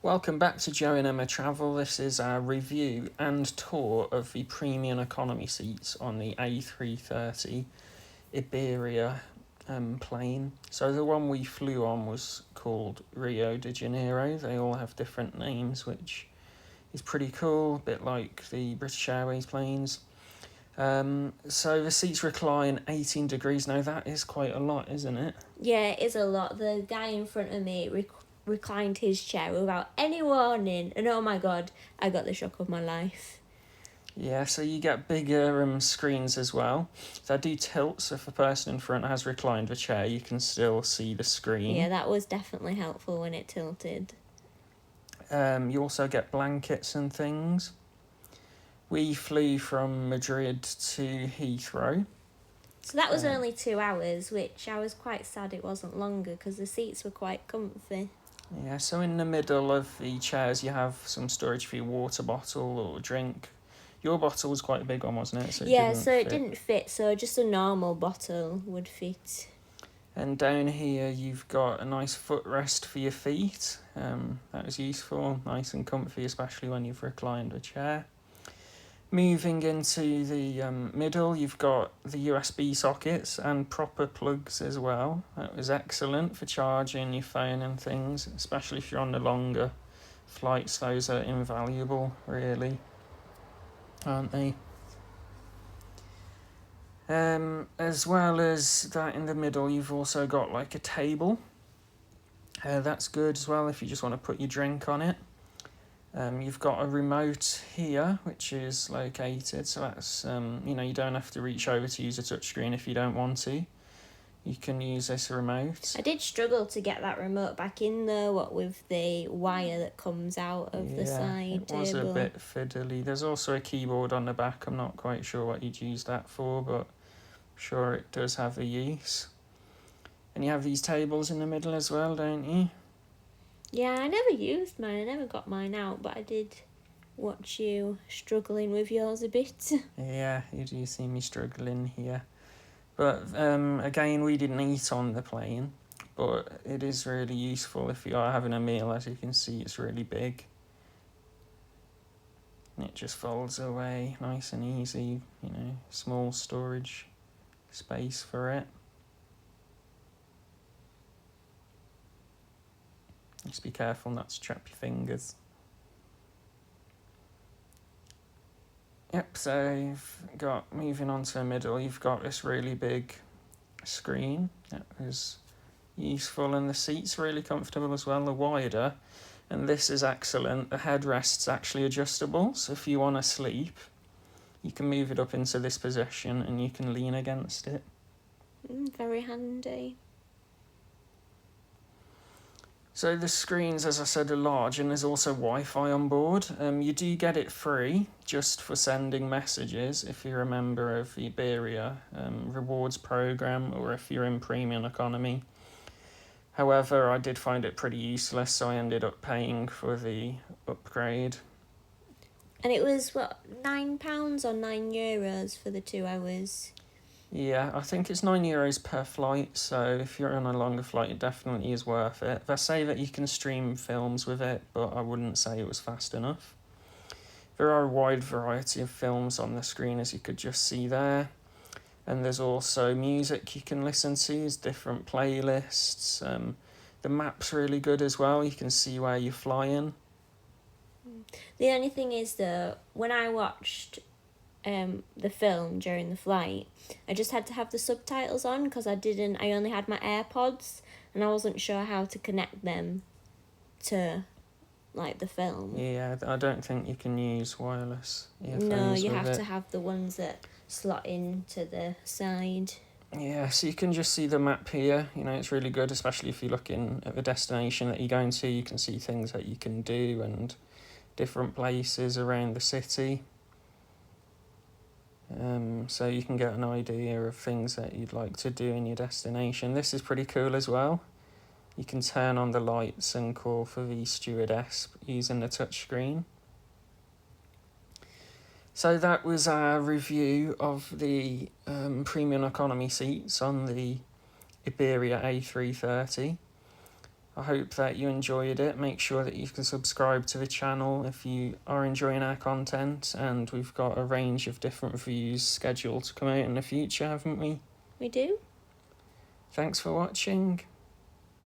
Welcome back to Joe and Emma Travel. This is our review and tour of the premium economy seats on the A330 Iberia plane. So the one we flew on was called Rio de Janeiro. They all have different names, which is pretty cool, a bit like the British Airways planes. So the seats recline 18 degrees. Now that is quite a lot, isn't it? Yeah, it is a lot. The guy in front of me reclined his chair without any warning, and oh my god, I got the shock of my life. Yeah, so you get bigger screens as well. They do tilt, so if a person in front has reclined a chair, you can still see the screen. Yeah, that was definitely helpful when it tilted. You also get blankets and things. We flew from Madrid to Heathrow. So that was only 2 hours, which I was quite sad it wasn't longer because the seats were quite comfy. Yeah, so in the middle of the chairs, you have some storage for your water bottle or drink. Your bottle was quite a big one, wasn't it? So it didn't fit, so just a normal bottle would fit. And down here, you've got a nice footrest for your feet. That was useful, nice and comfy, especially when you've reclined a chair. Moving into the middle, you've got the USB sockets and proper plugs as well. That was excellent for charging your phone and things, especially if you're on the longer flights. Those are invaluable, really, aren't they? As well as that in the middle, you've also got like a table. That's good as well if you just want to put your drink on it. You've got a remote here, which is located, so that's, you don't have to reach over to use a touchscreen if you don't want to. You can use this remote. I did struggle to get that remote back in though, what with the wire that comes out of the side table. It was a bit fiddly. There's also a keyboard on the back. I'm not quite sure what you'd use that for, but I'm sure it does have a use. And you have these tables in the middle as well, don't you? Yeah, I never used mine. I never got mine out, but I did watch you struggling with yours a bit. Yeah, you do see me struggling here. But again, we didn't eat on the plane, but it is really useful if you are having a meal. As you can see, it's really big. And it just folds away nice and easy, small storage space for it. Just be careful not to trap your fingers. Yep, so you've got, moving on to the middle, you've got this really big screen. That was useful, and the seat's really comfortable as well. They're wider, and this is excellent. The headrest's actually adjustable, so if you want to sleep, you can move it up into this position and you can lean against it. Very handy. So the screens, as I said, are large, and there's also Wi-Fi on board. You do get it free just for sending messages if you're a member of the Iberia rewards program, or if you're in premium economy. However, I did find it pretty useless, so I ended up paying for the upgrade. And it was, what, £9 or €9 for the 2 hours? Yeah, I think it's €9 per flight, so if you're on a longer flight, it definitely is worth it. They say that you can stream films with it, but I wouldn't say it was fast enough. There are a wide variety of films on the screen, as you could just see there. And there's also music you can listen to, there's different playlists. The map's really good as well, you can see where you're flying. The only thing is, though, when I watched the film during the flight, I just had to have the subtitles on because I only had my AirPods and I wasn't sure how to connect them to the film. Yeah, I don't think you can use wireless earphones. No, you have to have the ones that slot into the side. Yeah, so you can just see the map here. It's really good, especially if you're looking at the destination that you're going to. You can see things that you can do and different places around the city. So you can get an idea of things that you'd like to do in your destination. This is pretty cool as well. You can turn on the lights and call for the stewardess using the touchscreen. So that was our review of the premium economy seats on the Iberia A330. I hope that you enjoyed it. Make sure that you can subscribe to the channel if you are enjoying our content, and we've got a range of different reviews scheduled to come out in the future, haven't we? We do. Thanks for watching.